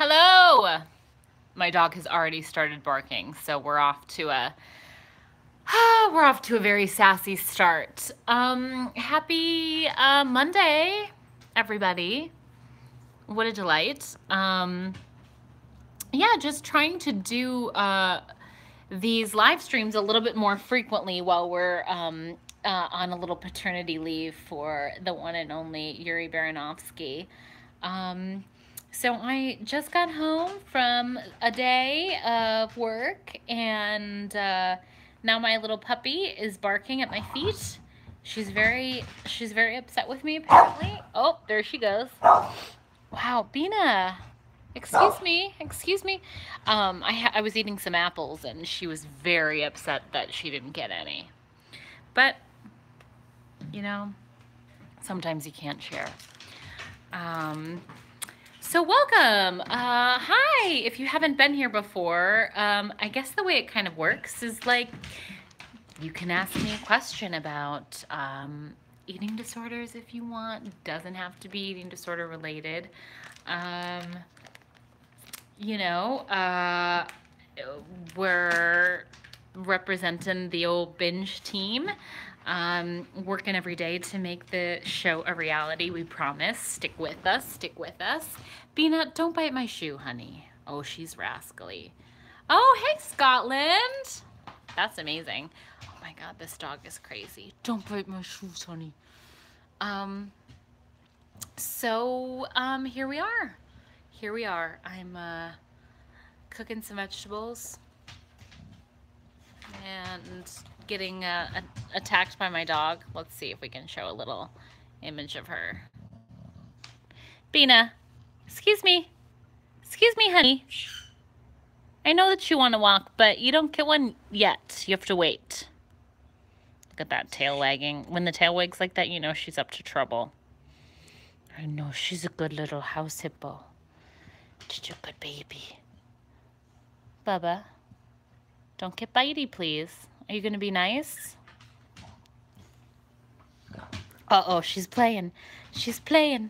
Hello! My dog has already started barking, so we're off to a very sassy start. Happy Monday, everybody. What a delight. Yeah, just trying to do these live streams a little bit more frequently while we're on a little paternity leave for the one and only Yuri Baranovsky. So I just got home from a day of work, and now my little puppy is barking at my feet. She's very upset with me, apparently. Oh, there she goes. Wow, Bina. Excuse me. I was eating some apples, and she was very upset that she didn't get any. But, you know, sometimes you can't share. So welcome. Hi. If you haven't been here before, I guess the way it kind of works is like you can ask me a question about eating disorders if you want. It doesn't have to be eating disorder related. We're representing the old Binge team. Working every day to make the show a reality, we promise. Stick with us. Bina, don't bite my shoe, honey. Oh, she's rascally. Oh, hey, Scotland. That's amazing. Oh my God, this dog is crazy. Don't bite my shoes, honey. Here we are. I'm cooking some vegetables and getting attacked by my dog. Let's see if we can show a little image of her. Bina, excuse me, honey. I know that you want to walk, but you don't get one yet. You have to wait. Look at that tail wagging. When the tail wags like that, you know she's up to trouble. I know, she's a good little house hippo. She's a good baby. Bubba, don't get bitey, please. Are you going to be nice? Uh-oh, she's playing. She's cute.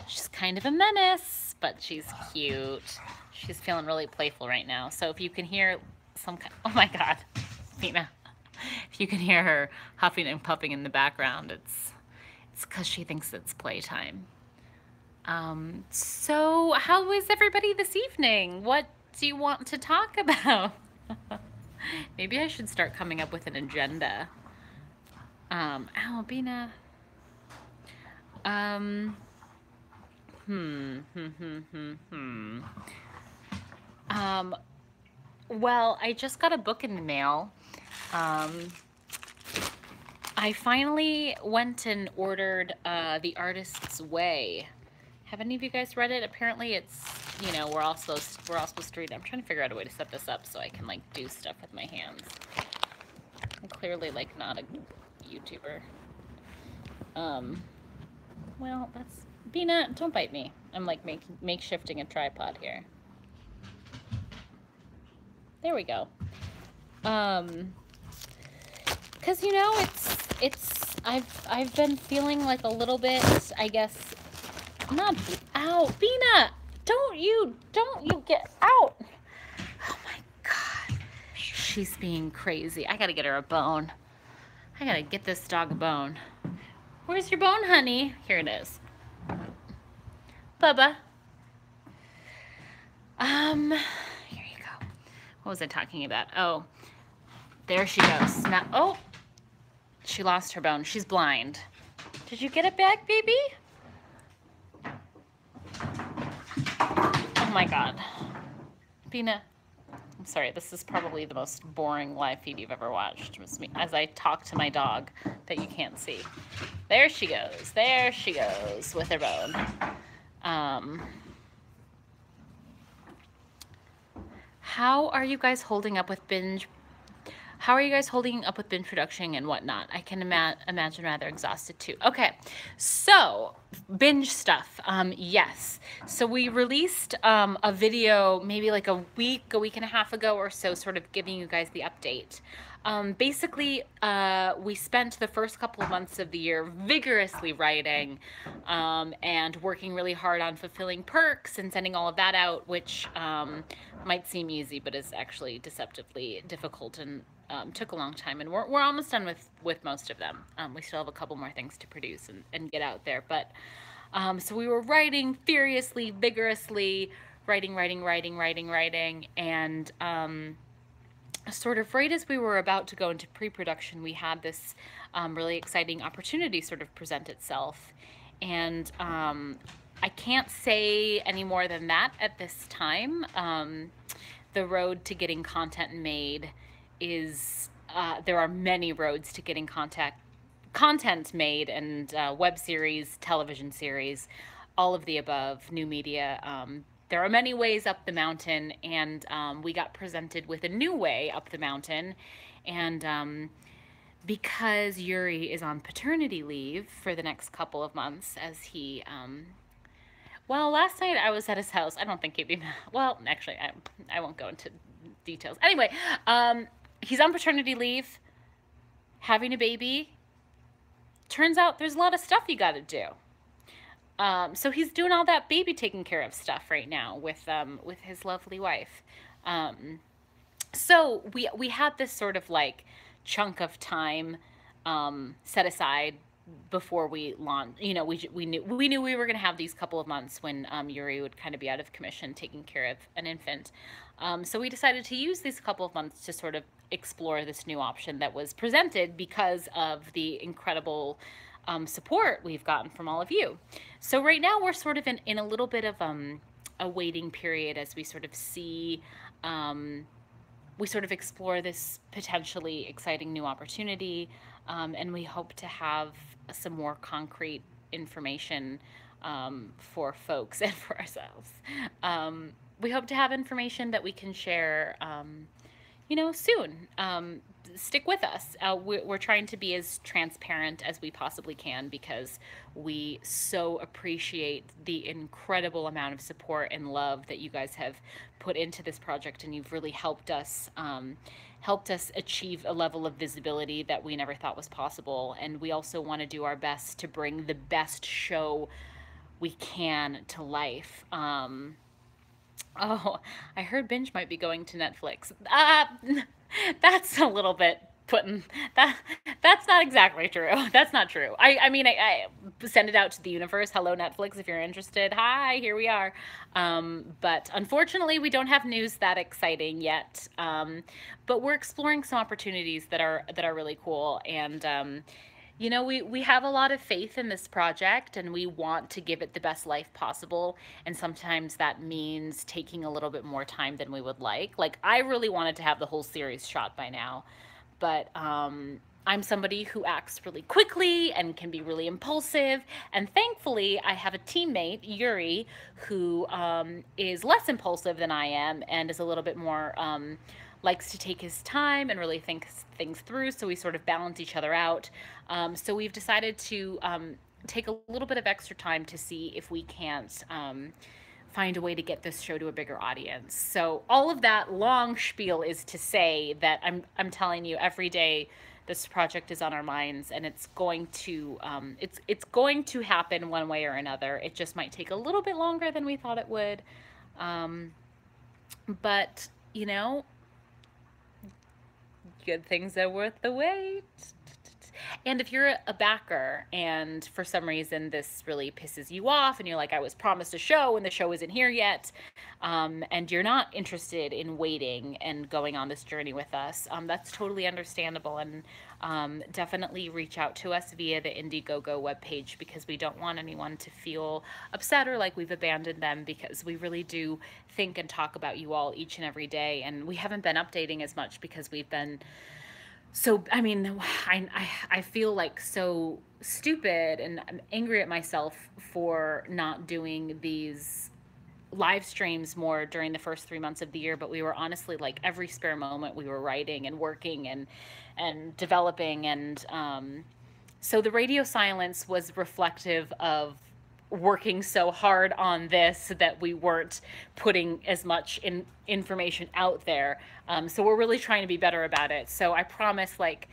She's kind of a menace, but she's cute. She's feeling really playful right now. So if you can hear some kind... Oh my God, Bina. If you can hear her huffing and puffing in the background, it's because she thinks it's playtime. So how is everybody this evening? What do you want to talk about? Maybe I should start coming up with an agenda. Ow, Bina. Well, I just got a book in the mail. I finally went and ordered The Artist's Way. Have any of you guys read it? Apparently it's, you know, we're all supposed to read it. I'm trying to figure out a way to set this up so I can like do stuff with my hands. I'm clearly like not a YouTuber. Well, that's Bina, don't bite me. I'm like makeshifting a tripod here. There we go. Cause you know, I've been feeling like a little bit, I guess, not, ow, Bina, don't you get out. Oh my God, she's being crazy. I gotta get her a bone. I gotta get this dog a bone. Where's your bone, honey? Here it is. Bubba. Here you go. What was I talking about? Oh, there she goes. Now, oh, she lost her bone. She's blind. Did you get it back, baby? Oh my God. Bina, I'm sorry, this is probably the most boring live feed you've ever watched. It's me as I talk to my dog that you can't see. There she goes with her bone. How are you guys holding up with Binge? How are you guys holding up with binge production and whatnot? I can imagine rather exhausted too. Okay, so binge stuff. Yes. So we released a video maybe like a week and a half ago or so, sort of giving you guys the update. Basically, we spent the first couple of months of the year vigorously writing and working really hard on fulfilling perks and sending all of that out, which might seem easy, but is actually deceptively difficult and took a long time. And we're almost done with most of them. We still have a couple more things to produce and get out there. But so we were writing furiously, vigorously, writing, and sort of right as we were about to go into pre-production, we had this really exciting opportunity sort of present itself. And I can't say any more than that at this time. The road to getting content made is, there are many roads to getting content made, and web series, television series, all of the above, new media. There are many ways up the mountain, and we got presented with a new way up the mountain. And because Yuri is on paternity leave for the next couple of months, as he, well, last night I was at his house. I don't think he'd be, well, actually, I won't go into details. Anyway, he's on paternity leave, having a baby. Turns out there's a lot of stuff you got to do. So he's doing all that baby taking care of stuff right now with his lovely wife. So we had this sort of like chunk of time set aside before we launched. You know, we knew we were going to have these couple of months when Yuri would kind of be out of commission taking care of an infant. So we decided to use these couple of months to sort of explore this new option that was presented because of the incredible support we've gotten from all of you. So right now we're sort of in a little bit of a waiting period as we sort of see, we sort of explore this potentially exciting new opportunity, and we hope to have some more concrete information for folks and for ourselves. We hope to have information that we can share, you know, soon. Stick with us. We're trying to be as transparent as we possibly can because we so appreciate the incredible amount of support and love that you guys have put into this project, and you've really helped us achieve a level of visibility that we never thought was possible. And we also want to do our best to bring the best show we can to life. Oh, I heard Binge might be going to Netflix. That's a little bit putting that. That's not exactly true. That's not true. I mean, I send it out to the universe. Hello, Netflix, if you're interested. Hi, here we are. But unfortunately, we don't have news that exciting yet. But we're exploring some opportunities that are really cool. And you know, we have a lot of faith in this project, and we want to give it the best life possible. And sometimes that means taking a little bit more time than we would like. Like, I really wanted to have the whole series shot by now, but I'm somebody who acts really quickly and can be really impulsive. And thankfully, I have a teammate, Yuri, who is less impulsive than I am and is a little bit more likes to take his time and really think things through, so we sort of balance each other out. So we've decided to take a little bit of extra time to see if we can't find a way to get this show to a bigger audience. So all of that long spiel is to say that I'm telling you, every day this project is on our minds, and it's going to going to happen one way or another. It just might take a little bit longer than we thought it would, but you know, good things are worth the wait. And if you're a backer and for some reason this really pisses you off and you're like, I was promised a show and the show isn't here yet, and you're not interested in waiting and going on this journey with us, that's totally understandable. And definitely reach out to us via the Indiegogo webpage, because we don't want anyone to feel upset or like we've abandoned them, because we really do think and talk about you all each and every day. And we haven't been updating as much because we've been so, I mean, I feel like so stupid, and I'm angry at myself for not doing these live streams more during the first 3 months of the year. But we were honestly, like, every spare moment we were writing and working and developing. And so the radio silence was reflective of working so hard on this that we weren't putting as much information out there. So we're really trying to be better about it. So I promise, like,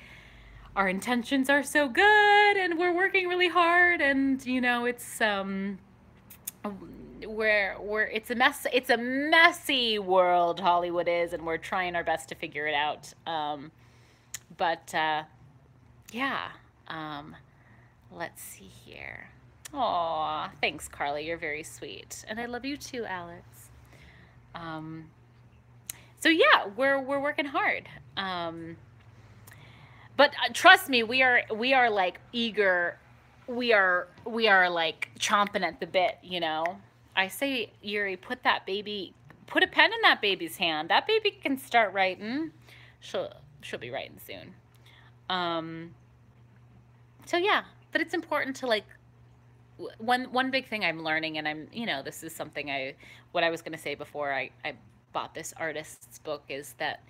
our intentions are so good and we're working really hard, and you know, it's we're it's a mess, it's a messy world, Hollywood is, and we're trying our best to figure it out. But yeah. um let's see here. Aw, thanks, Carly, you're very sweet, and I love you too, Alex. um so yeah, we're working hard. But trust me, we are like eager. We are like chomping at the bit, you know. I say, Yuri, put a pen in that baby's hand. That baby can start writing. She'll be writing soon. Um, so yeah, but it's important to like one big thing I'm learning, and I'm, you know, this is something what I was going to say before I bought this artist's book, is that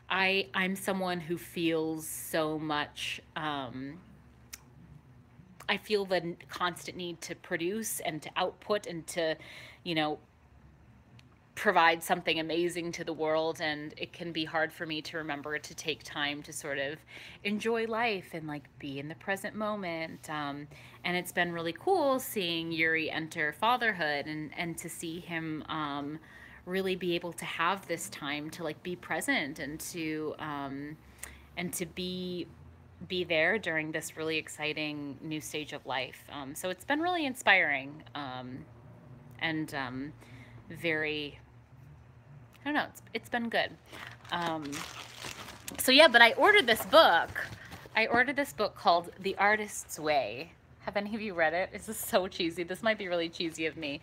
I'm someone who feels so much. I feel the constant need to produce and to output and to, you know, provide something amazing to the world, and it can be hard for me to remember to take time to sort of enjoy life and like be in the present moment. And it's been really cool seeing Yuri enter fatherhood, and to see him really be able to have this time to like be present and to be there during this really exciting new stage of life. So it's been really inspiring, and very, I don't know, it's been good. So yeah, but I ordered this book. I ordered this book called The Artist's Way. Have any of you read it? This is so cheesy. This might be really cheesy of me.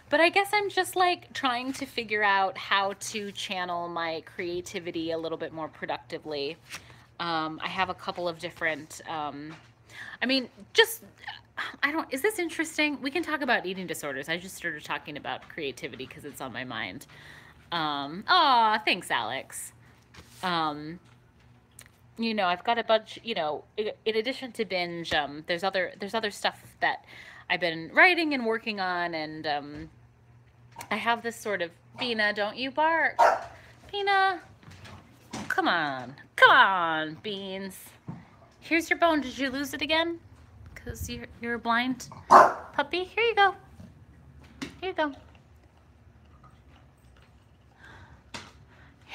But I guess I'm just like trying to figure out how to channel my creativity a little bit more productively. I have a couple of different, I mean, just, is this interesting? We can talk about eating disorders. I just started talking about creativity because it's on my mind. Aw, thanks, Alex. You know, I've got a bunch, you know, in addition to Binge, there's other stuff that I've been writing and working on, and I have this sort of, Bina, don't you bark. Bina, come on, Beans. Here's your bone. Did you lose it again? Because you're a blind puppy. Here you go. Here you go.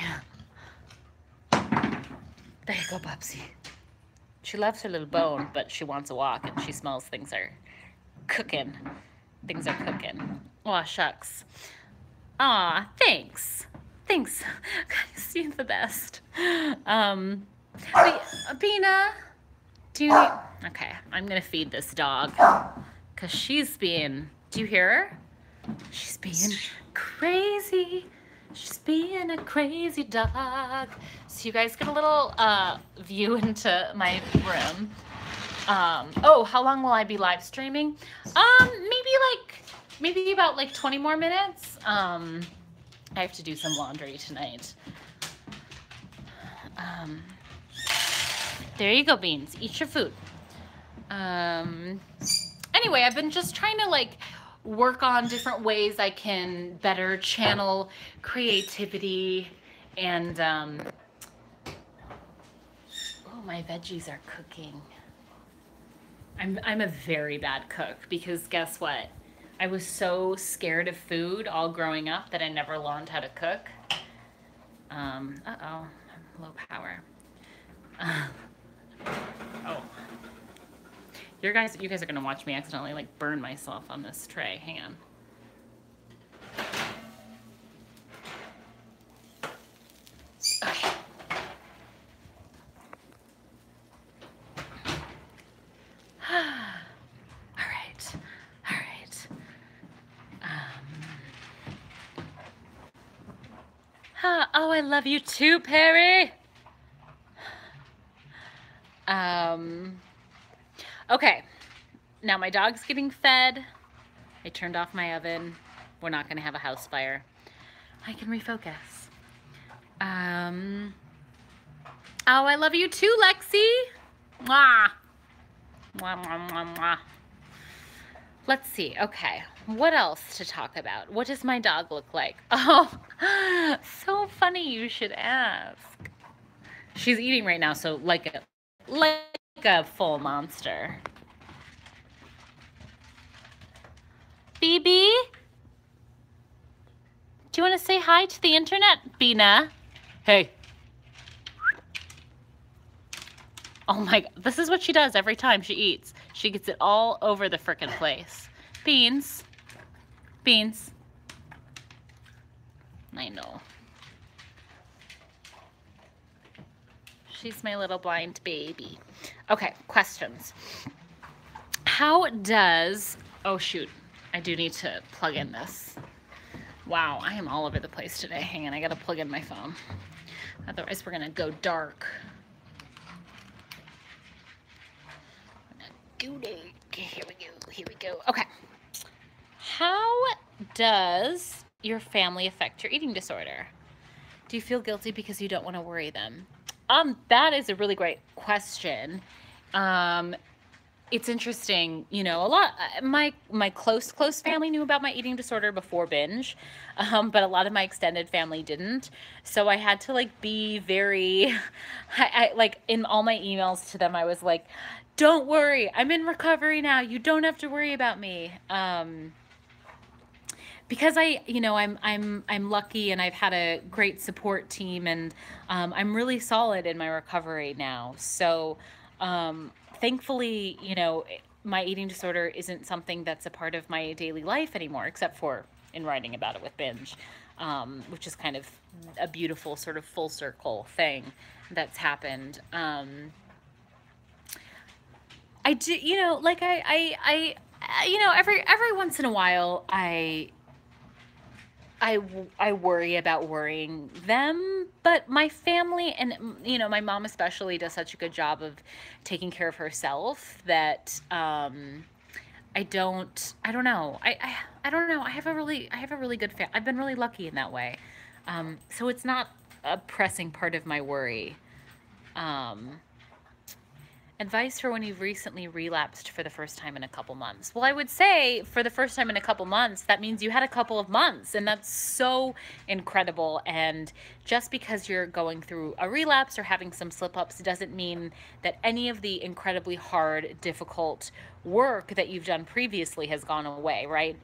Yeah. There you go, Bubsy. She loves her little bone, but she wants a walk, and she smells things are cooking. Things are cooking. Aw, shucks. Aw, thanks. Thanks. Guys, you're the best. Bina, do you need... Okay, I'm gonna feed this dog, because she's being... Do you hear her? She's being crazy. She's being a crazy dog. So you guys get a little view into my room. Oh, how long will I be live streaming? Maybe about like 20 more minutes. I have to do some laundry tonight. There you go, Beans. Eat your food. Anyway, I've been just trying to like work on different ways I can better channel creativity, and oh, my veggies are cooking. I'm a very bad cook, because guess what? I was so scared of food all growing up that I never learned how to cook. Uh-oh, I'm low power. Oh. You guys are gonna watch me accidentally like burn myself on this tray. Hang on. Okay. All right. Oh, I love you too, Perry. Okay, now my dog's getting fed. I turned off my oven. We're not gonna have a house fire. I can refocus. Oh, I love you too, Lexi. Mwah. Mwah, mwah, mwah, mwah. Let's see. Okay. What else to talk about? What does my dog look like? Oh, so funny you should ask. She's eating right now, so like a full monster. BB, do you want to say hi to the internet, Bina? Hey. Oh my God, this is what she does every time she eats. She gets it all over the frickin' place. Beans. Beans. I know. She's my little blind baby. Okay, questions. How does, oh shoot, I do need to plug in this. Wow, I am all over the place today. Hang on, I gotta plug in my phone. Otherwise we're gonna go dark. Here we go. Okay. How does your family affect your eating disorder? Do you feel guilty because you don't want to worry them? That is a really great question. It's interesting, you know, a lot, my close family knew about my eating disorder before Binge, but a lot of my extended family didn't. So I had to like be very, I like in all my emails to them, I was like, don't worry, I'm in recovery now. You don't have to worry about me. Because I'm lucky and I've had a great support team, and I'm really solid in my recovery now. So thankfully, my eating disorder isn't something that's a part of my daily life anymore, except for in writing about it with Binge, which is kind of a beautiful sort of full circle thing that's happened. I do, like every once in a while, I worry about worrying them, but my family and, my mom especially does such a good job of taking care of herself that, I don't know. I don't know. I have a really good family. I've been really lucky in that way. So it's not a pressing part of my worry. Advice for when you've recently relapsed for the first time in a couple months. Well, I would say for the first time in a couple months, that means you had a couple of months, and that's so incredible. And just because you're going through a relapse or having some slip-ups doesn't mean that any of the incredibly hard, difficult work that you've done previously has gone away, right?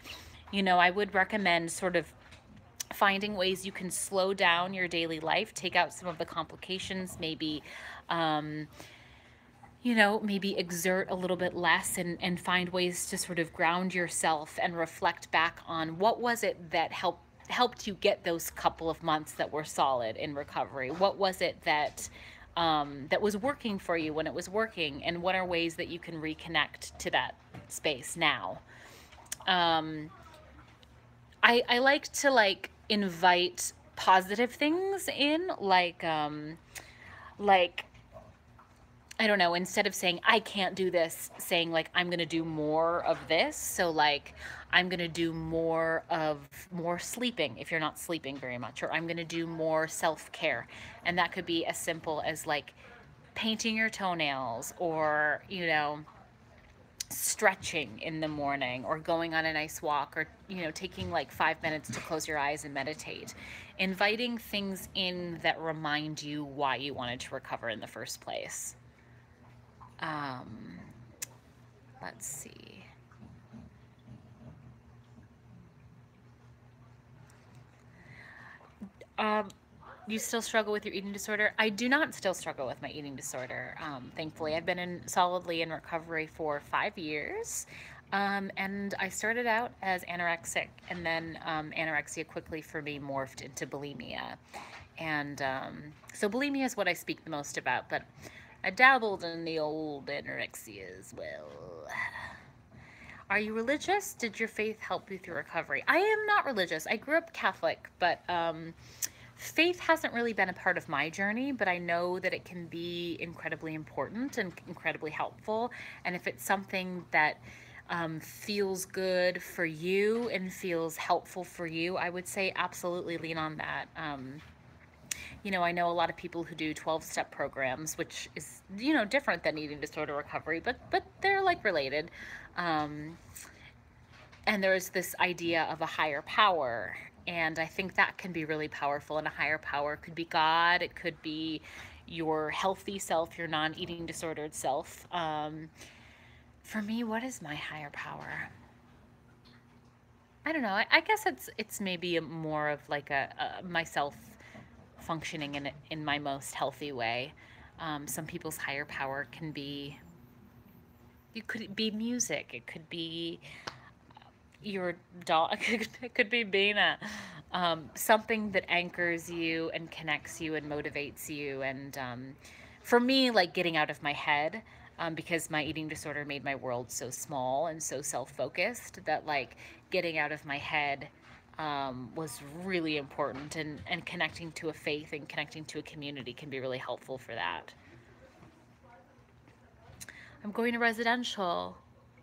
I would recommend sort of finding ways you can slow down your daily life, take out some of the complications, maybe maybe exert a little bit less, and find ways to sort of ground yourself and reflect back on what was it that helped you get those couple of months that were solid in recovery. What was it that that was working for you when it was working, and what are ways that you can reconnect to that space now? I like to invite positive things in, like I don't know, instead of saying, I can't do this, saying I'm going to do more of this. So I'm going to do more sleeping if you're not sleeping very much, or I'm going to do more self-care. And that could be as simple as painting your toenails, or, stretching in the morning, or going on a nice walk, or, taking 5 minutes to close your eyes and meditate. Inviting things in that remind you why you wanted to recover in the first place. Let's see. You still struggle with your eating disorder? I do not still struggle with my eating disorder. Thankfully, I've been solidly in recovery for 5 years. And I started out as anorexic, and then anorexia quickly for me morphed into bulimia. And so bulimia is what I speak the most about, but I dabbled in the old anorexia as well. Are you religious? Did your faith help you through recovery? I am not religious. I grew up Catholic, but faith hasn't really been a part of my journey, but I know that it can be incredibly important and incredibly helpful. And if it's something that feels good for you and feels helpful for you, I would say absolutely lean on that. I know a lot of people who do 12-step programs, which is, different than eating disorder recovery, but they're related. And there's this idea of a higher power. And I think that can be really powerful. And a higher power could be God, it could be your healthy self, your non eating disordered self. For me, what is my higher power? I don't know. I guess it's maybe more of like a myself functioning in my most healthy way. Some people's higher power can be, it could be music. It could be your dog. It could be being something that anchors you and connects you and motivates you. And for me, like getting out of my head, because my eating disorder made my world so small and so self-focused that like getting out of my head was really important, and connecting to a faith and connecting to a community can be really helpful for that. I'm going to residential.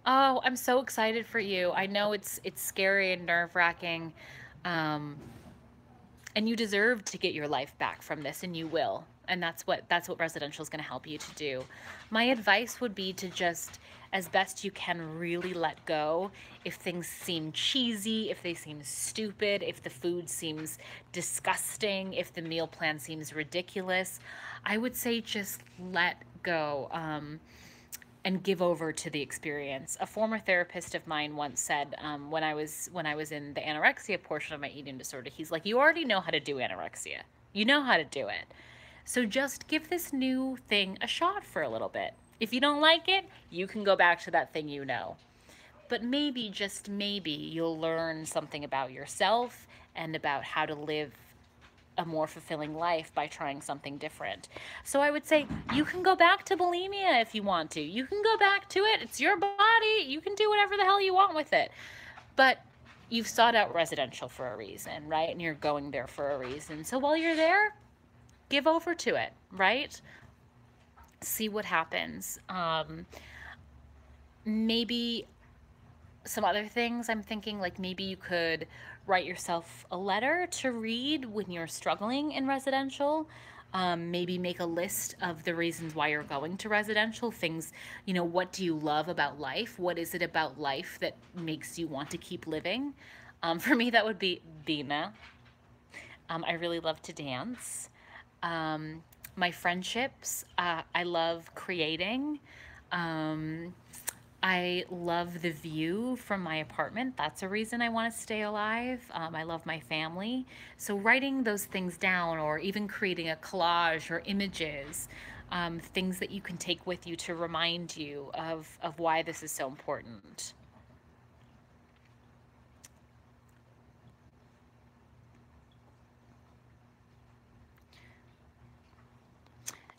Oh, I'm so excited for you. I know it's scary and nerve-wracking. Um, and you deserve to get your life back from this, and you will. And that's what residential is going to help you to do. My advice would be to just, as best you can, really let go. If things seem cheesy, if they seem stupid, if the food seems disgusting, if the meal plan seems ridiculous, I would say just let go. And give over to the experience. A former therapist of mine once said, when I was in the anorexia portion of my eating disorder, he's like, "You already know how to do anorexia. You know how to do it. So just give this new thing a shot for a little bit. If you don't like it, you can go back to that thing you know. But maybe, just maybe, you'll learn something about yourself and about how to live a more fulfilling life by trying something different." So I would say you can go back to bulimia if you want to. You can go back to it. It's your body. You can do whatever the hell you want with it. But you've sought out residential for a reason, right? And you're going there for a reason. So while you're there, give over to it, right? See what happens. Maybe some other things I'm thinking, like maybe you could write yourself a letter to read when you're struggling in residential. Maybe make a list of the reasons why you're going to residential. Things, what do you love about life? What is it about life that makes you want to keep living? For me, that would be Dina. I really love to dance. My friendships, I love creating. Um, I love the view from my apartment. That's a reason I want to stay alive. I love my family. So writing those things down, or even creating a collage or images, things that you can take with you to remind you of why this is so important.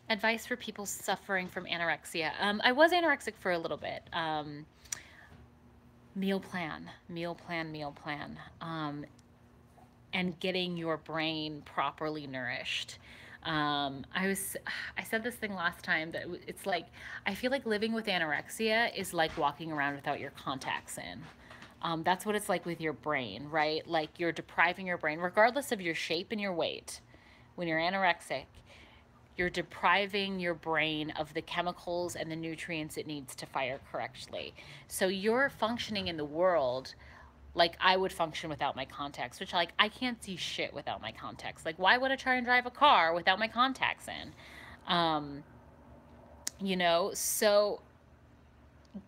Advice for people suffering from anorexia. I was anorexic for a little bit. Meal plan, meal plan, meal plan, and getting your brain properly nourished. I said this thing last time that it's like, I feel like living with anorexia is like walking around without your contacts in. That's what it's like with your brain, right? Like you're depriving your brain, regardless of your shape and your weight. When you're anorexic, you're depriving your brain of the chemicals and the nutrients it needs to fire correctly. So you're functioning in the world like I would function without my contacts, which, like, I can't see shit without my contacts. Like, why would I try and drive a car without my contacts in? Um, so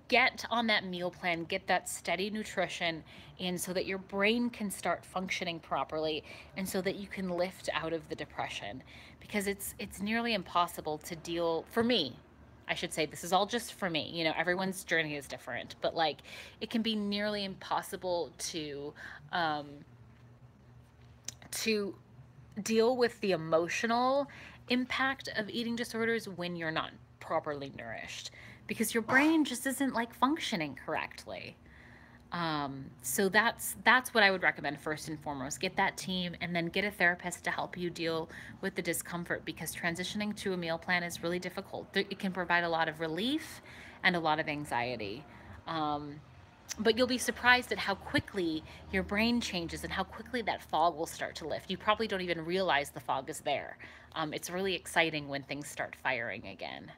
get on that meal plan, get that steady nutrition in so that your brain can start functioning properly, and so that you can lift out of the depression, because it's nearly impossible to deal, for me, I should say, this is all just for me, everyone's journey is different, but like it can be nearly impossible to deal with the emotional impact of eating disorders when you're not properly nourished, because your brain just isn't like functioning correctly. So that's what I would recommend first and foremost. Get that team, and then get a therapist to help you deal with the discomfort, because transitioning to a meal plan is really difficult. It can provide a lot of relief and a lot of anxiety. But you'll be surprised at how quickly your brain changes and how quickly that fog will start to lift. You probably don't even realize the fog is there. It's really exciting when things start firing again.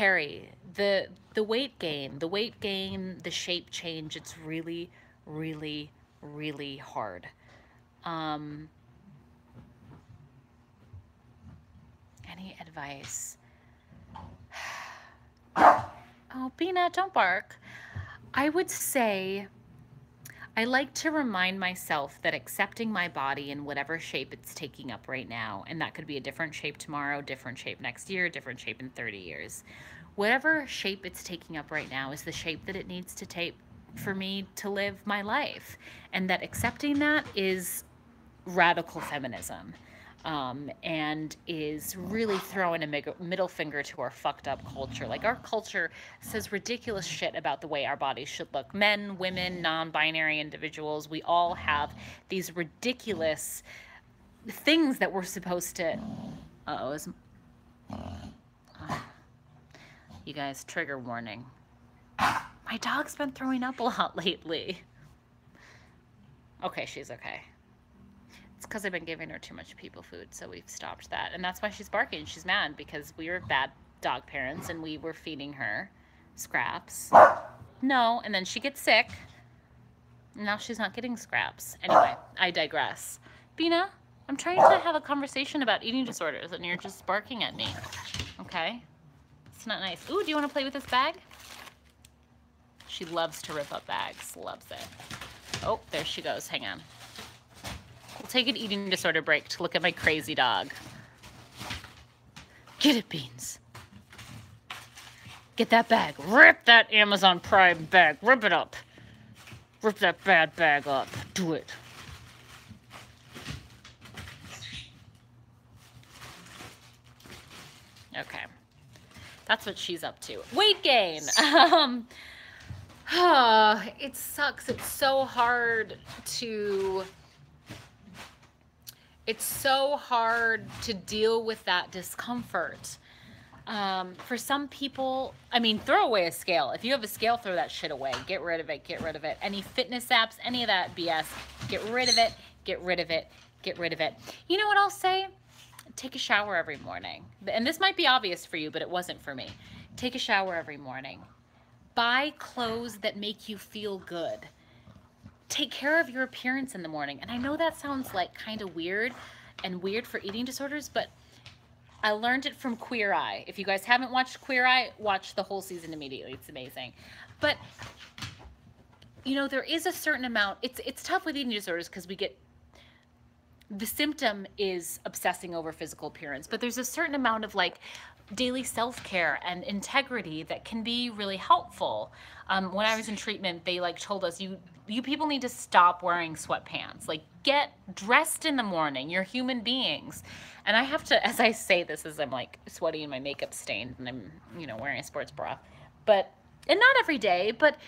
Carrie, the weight gain, the shape change, it's really, really, really hard. Um, any advice? Oh, Bina, don't bark. I would say I like to remind myself that accepting my body in whatever shape it's taking up right now, and that could be a different shape tomorrow, different shape next year, different shape in 30 years. Whatever shape it's taking up right now is the shape that it needs to take for me to live my life. And that accepting that is radical feminism, and is really throwing a middle finger to our fucked up culture. Like, our culture says ridiculous shit about the way our bodies should look. Men, women, non-binary individuals, we all have these ridiculous things that we're supposed to... Uh-oh, you guys, trigger warning. My dog's been throwing up a lot lately. Okay, she's okay. It's because I've been giving her too much people food, so we've stopped that. And that's why she's barking. She's mad because we were bad dog parents and we were feeding her scraps. No, and then she gets sick. And now she's not getting scraps. Anyway, I digress. Bina, I'm trying to have a conversation about eating disorders and you're just barking at me. Okay? It's not nice. Ooh, do you want to play with this bag? She loves to rip up bags. Loves it. Oh, there she goes. Hang on. We'll take an eating disorder break to look at my crazy dog. Get it, Beans. Get that bag. Rip that Amazon Prime bag. Rip it up. Rip that bad bag up. Do it. Okay. That's what she's up to. Weight gain. It sucks. It's so hard to deal with that discomfort. For some people, I mean, throw away a scale. If you have a scale, throw that shit away. Get rid of it. Get rid of it. Any fitness apps, any of that BS, get rid of it. Get rid of it. Get rid of it. You know what I'll say? Take a shower every morning. And this might be obvious for you, but it wasn't for me. Take a shower every morning. Buy clothes that make you feel good. Take care of your appearance in the morning. And I know that sounds like kind of weird and weird for eating disorders, but I learned it from Queer Eye. If you guys haven't watched Queer Eye, watch the whole season immediately. It's amazing. But, you know, there is a certain amount. It's tough with eating disorders because the symptom is obsessing over physical appearance, but there's a certain amount of like daily self-care and integrity that can be really helpful. When I was in treatment, they like told us, you people need to stop wearing sweatpants. Like, get dressed in the morning. You're human beings. And I have to, as I say this, as I'm like sweaty and my makeup's stained and I'm, you know, wearing a sports bra, and not every day, but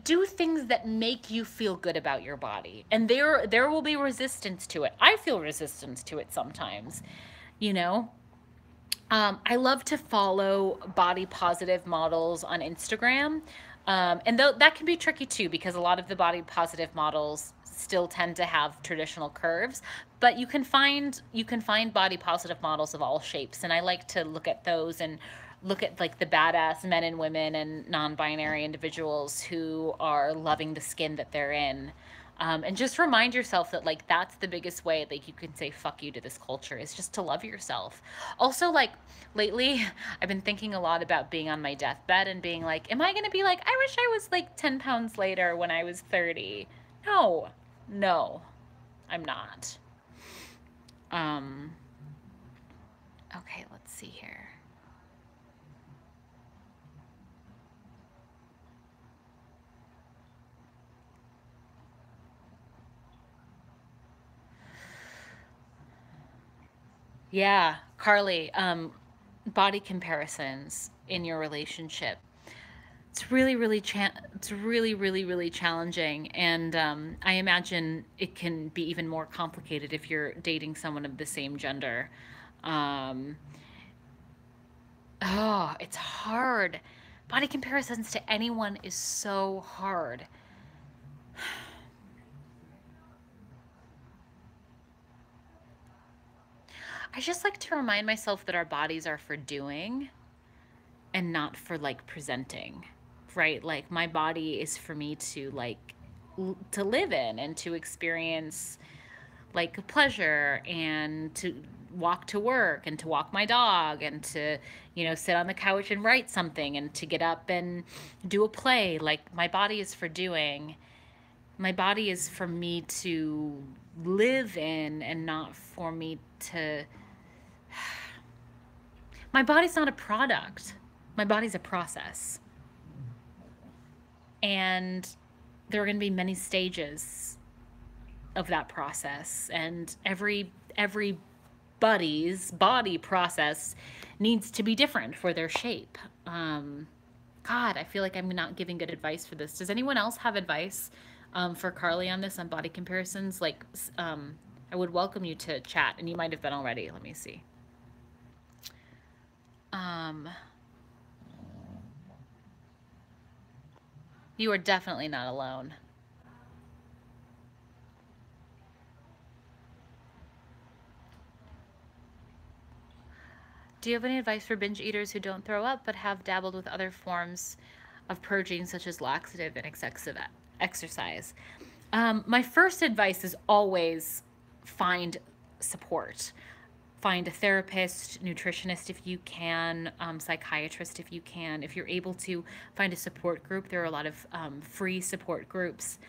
do things that make you feel good about your body. And there will be resistance to it. I feel resistance to it sometimes, you know. I love to follow body positive models on Instagram. And that can be tricky too, because a lot of the body positive models still tend to have traditional curves, but you can find body positive models of all shapes. And I like to look at those and look at like the badass men and women and non-binary individuals who are loving the skin that they're in. And just remind yourself that like that's the biggest way like you can say fuck you to this culture, is just to love yourself. Also, like lately I've been thinking a lot about being on my deathbed and being like, am I gonna be like, I wish I was like 10 pounds lighter when I was 30? No, I'm not. Okay, let's see here. Yeah, Carly, body comparisons in your relationship. It's really, really challenging, and I imagine it can be even more complicated if you're dating someone of the same gender. Um, oh, it's hard. Body comparisons to anyone is so hard. I just like to remind myself that our bodies are for doing and not for like presenting, right? Like my body is for me to like to live in and to experience like pleasure and to walk to work and to walk my dog and to, you know, sit on the couch and write something and to get up and do a play. Like my body is for doing. My body is for me to live in and not for me to. My body's not a product. My body's a process. And there are going to be many stages of that process, and everybody's body process needs to be different for their shape. God, I feel like I'm not giving good advice for this. Does anyone else have advice for Carly on this, on body comparisons? Like, I would welcome you to chat, and you might have been already. Let me see. You are definitely not alone. Do you have any advice for binge eaters who don't throw up but have dabbled with other forms of purging, such as laxative and excessive exercise? My first advice is always find support. Find a therapist, nutritionist if you can, psychiatrist if you can. If you're able to find a support group, there are a lot of free support groups.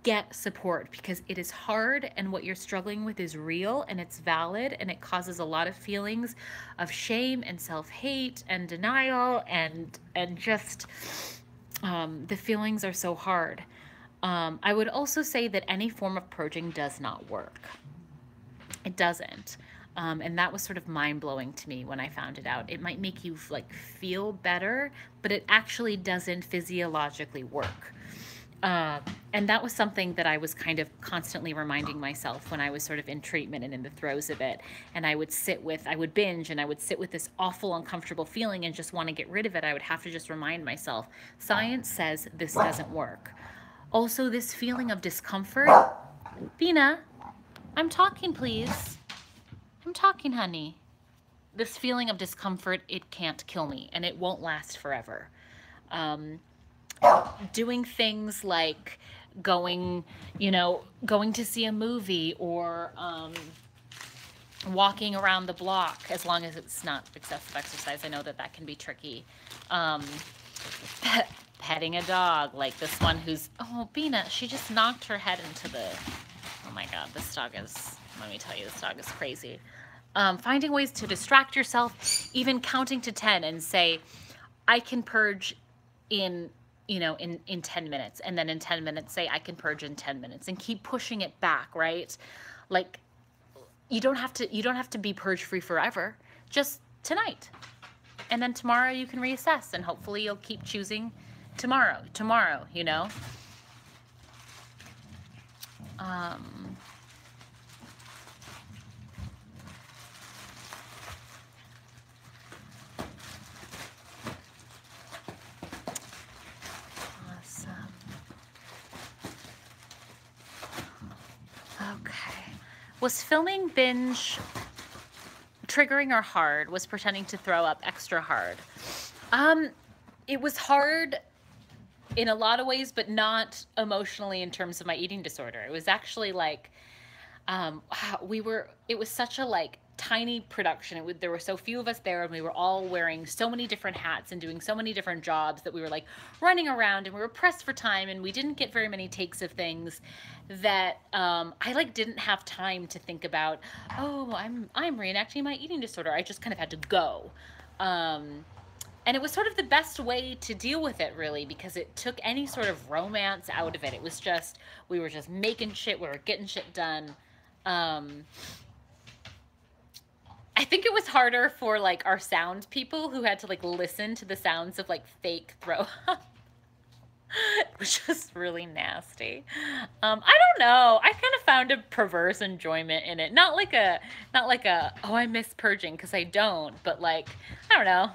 Get support, because it is hard, and what you're struggling with is real and it's valid, and it causes a lot of feelings of shame and self-hate and denial and just the feelings are so hard. I would also say that any form of purging does not work. It doesn't. And that was sort of mind-blowing to me when I found it out. It might make you like feel better, but it actually doesn't physiologically work. And that was something that I was kind of constantly reminding myself when I was sort of in treatment and in the throes of it. And I would binge, and I would sit with this awful, uncomfortable feeling and just want to get rid of it. I would have to just remind myself, science says this doesn't work. Also, this feeling of discomfort. Bina, I'm talking, please. I'm talking, honey. This feeling of discomfort, it can't kill me, and it won't last forever. Doing things like going to see a movie, or walking around the block, as long as it's not excessive exercise. I know that can be tricky. Petting a dog, like this one who's, oh, Bina, she just knocked her head into the, oh my God, this dog is, let me tell you, this dog is crazy. Finding ways to distract yourself, even counting to 10 and say, I can purge in 10 minutes, and then in 10 minutes say I can purge in 10 minutes, and keep pushing it back, right? Like you don't have to be purge free forever, just tonight. And then tomorrow you can reassess, and hopefully you'll keep choosing tomorrow, you know? Okay. Was filming Binge triggering or hard? Was pretending to throw up extra hard? It was hard in a lot of ways, but not emotionally in terms of my eating disorder. It was actually like, it was such a like tiny production. There were so few of us there, and we were all wearing so many different hats and doing so many different jobs that we were like running around, and we were pressed for time, and we didn't get very many takes of things that I like didn't have time to think about, oh, I'm reenacting my eating disorder. I just kind of had to go. And it was sort of the best way to deal with it, really, because it took any sort of romance out of it. It was just, we were just making shit, we were getting shit done. I think it was harder for like our sound people who had to like listen to the sounds of like fake throw up. It was just really nasty. I don't know. I kind of found a perverse enjoyment in it. Not like a, oh, I miss purging, because I don't, but like, I don't know.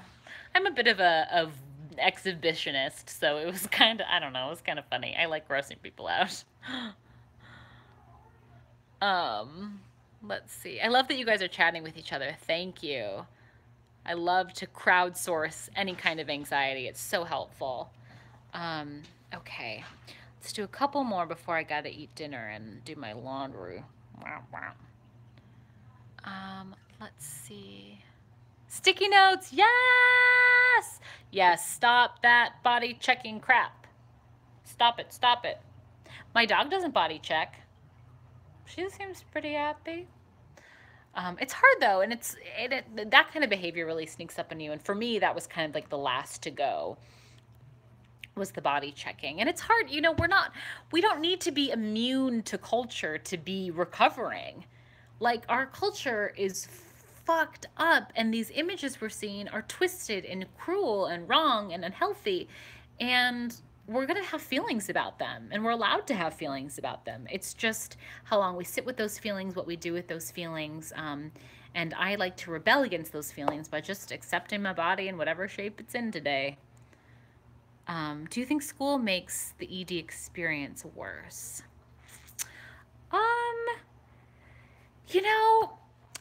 I'm a bit of a exhibitionist, so it was kind of, I don't know, it was kind of funny. I like grossing people out. Let's see. I love that you guys are chatting with each other. Thank you. I love to crowdsource any kind of anxiety. It's so helpful. Okay, let's do a couple more before I gotta eat dinner and do my laundry. Let's see. Sticky notes, yes! Yes, stop that body checking crap. Stop it, stop it. My dog doesn't body check. She seems pretty happy. It's hard though, and that kind of behavior really sneaks up on you. And for me, that was kind of like the last to go, was the body checking. And it's hard, we don't need to be immune to culture to be recovering. Like, our culture is fucked up, and these images we're seeing are twisted and cruel and wrong and unhealthy. And we're going to have feelings about them, and we're allowed to have feelings about them. It's just how long we sit with those feelings, what we do with those feelings. And I like to rebel against those feelings by just accepting my body in whatever shape it's in today. Do you think school makes the ED experience worse?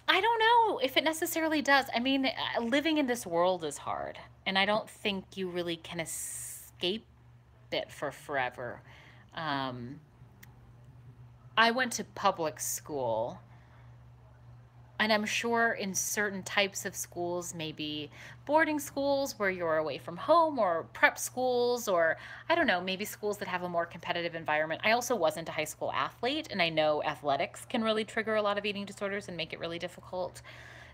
I don't know if it necessarily does. I mean, living in this world is hard, and I don't think you really can escape it for forever. Um, I went to public school, and I'm sure in certain types of schools, maybe boarding schools where you're away from home, or prep schools, or I don't know, maybe schools that have a more competitive environment. I also wasn't a high school athlete, and I know athletics can really trigger a lot of eating disorders and make it really difficult.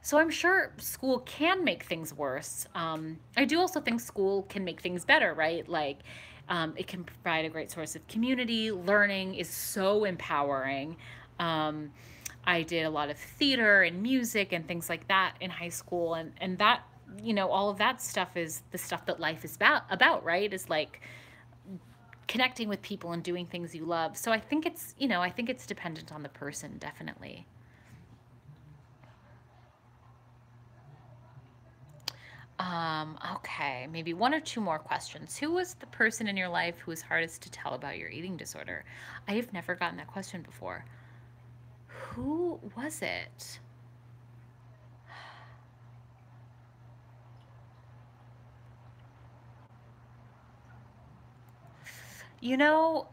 So I'm sure school can make things worse. I do also think school can make things better, right? Like, it can provide a great source of community. Learning is so empowering. Um, I did a lot of theater and music and things like that in high school, and that, all of that stuff is the stuff that life is about, right? Is like connecting with people and doing things you love. So I think it's dependent on the person, definitely. Okay, maybe one or two more questions. Who was the person in your life who was hardest to tell about your eating disorder? I have never gotten that question before. Who was it? You know,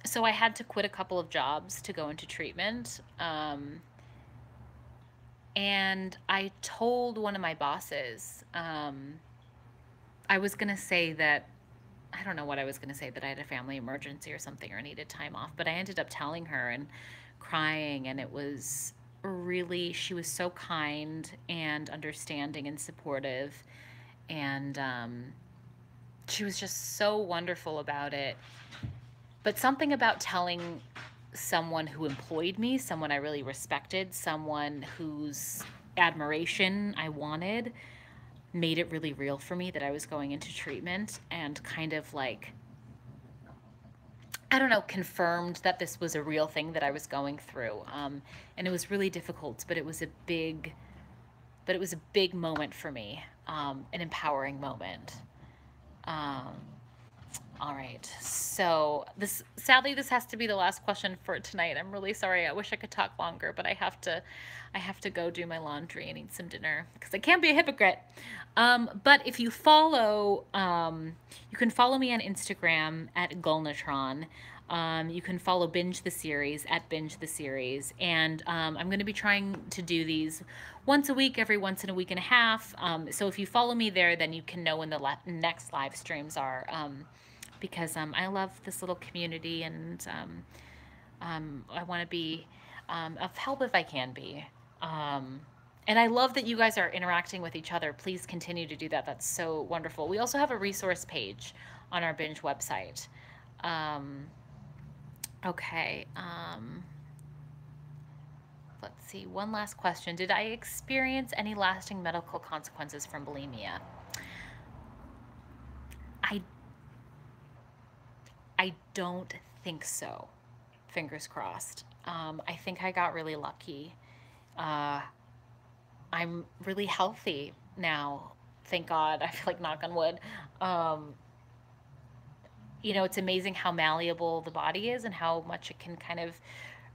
so I had to quit a couple of jobs to go into treatment. And I told one of my bosses, I was going to say that, I don't know what I was going to say, that I had a family emergency or something, or needed time off, but I ended up telling her and crying. And it was really, she was so kind and understanding and supportive. And she was just so wonderful about it. But something about telling someone who employed me, someone I really respected, someone whose admiration I wanted, made it really real for me that I was going into treatment, and kind of like, I don't know, confirmed that this was a real thing that I was going through. And it was really difficult, but it was a big moment for me, an empowering moment. Um, All right. So sadly, this has to be the last question for tonight. I'm really sorry. I wish I could talk longer, but I have to go do my laundry and eat some dinner because I can't be a hypocrite. But if you you can follow me on Instagram at Gulnatron. You can follow Binge the Series at Binge the Series. And I'm going to be trying to do these once a week, every once in a week and a half. So if you follow me there, then you can know when the next live streams are. Because I love this little community, and I want to be of help if I can be. And I love that you guys are interacting with each other. Please continue to do that. That's so wonderful. We also have a resource page on our Binge website. Um, okay. Let's see. One last question. Did I experience any lasting medical consequences from bulimia? I I don't think so. Fingers crossed. I think I got really lucky. Uh, I'm really healthy now. Thank God. I feel like, knock on wood. Um, it's amazing how malleable the body is and how much it can kind of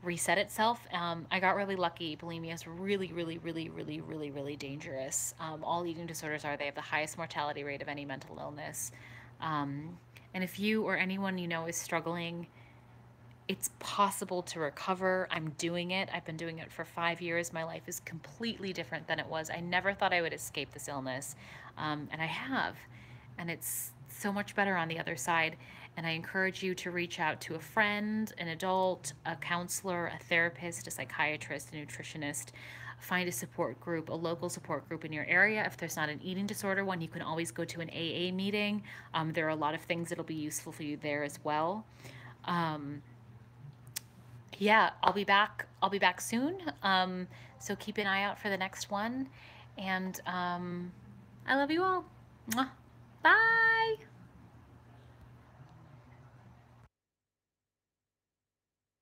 reset itself. I got really lucky. Bulimia is really, really, really, really, really, really dangerous. All eating disorders are. They have the highest mortality rate of any mental illness. Um, and if you or anyone you know is struggling, it's possible to recover. I'm doing it. I've been doing it for 5 years. My life is completely different than it was. I never thought I would escape this illness, and I have. And it's so much better on the other side. And I encourage you to reach out to a friend, an adult, a counselor, a therapist, a psychiatrist, a nutritionist. Find a support group, a local support group in your area. If there's not an eating disorder one, you can always go to an AA meeting. There are a lot of things that'll be useful for you there as well. Um, yeah, I'll be back. I'll be back soon. So keep an eye out for the next one. And I love you all. Mwah. Bye.